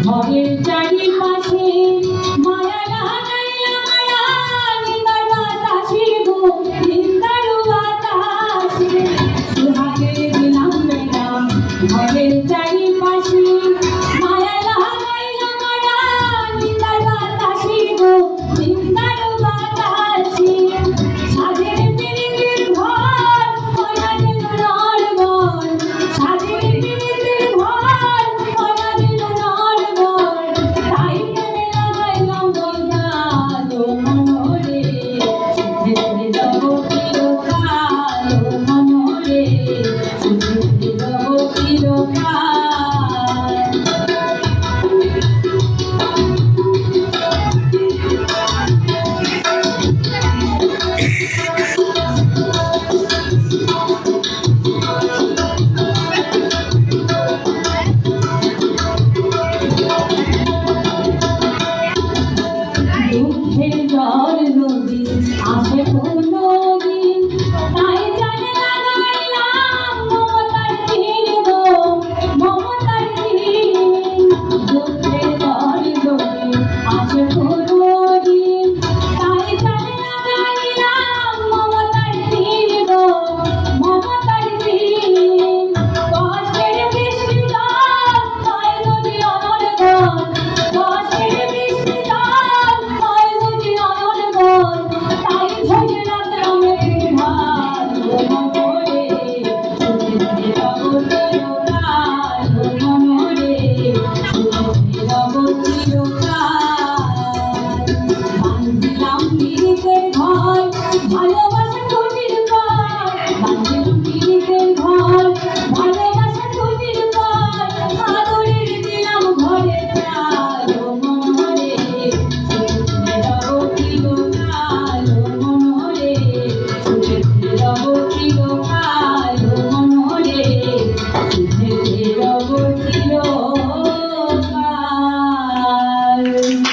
ঘরের চারিপাশে মায়া লাগাইয়া মায়া নিন্দার বাতাসে গো নিন্দার বাতাসে সুহাগে দিলাম বেলা ঘরের চারিপাশে মায়া লাগাইয়া মায়া নিন্দার বাতাসে গো নিন্দার বাতাসে সাধের পিরিতের ঘর ময়না দিল নড়বড় সাধের পিরিতের ঘর ময়না দিল দুঃখের জল নদী আসে কোনদিন তাই জানে লাগাইলাম মমতার টিন গো মমতার টিন দুঃখের জল নদী আসে কোনদিন তাই জানে লাগাইলাম মমতার টিন গো মমতার টিন কষ্টের বৃষ্টি জল হয় নদী অনর্গল কষ্টের বৃষ্টি তাই ঝরে রাখলাম ভার মনরে সুখে রব চিরকাল মনরে সুখে রব চিরকাল বাঁধিলাম পিরিতের ঘর ভালো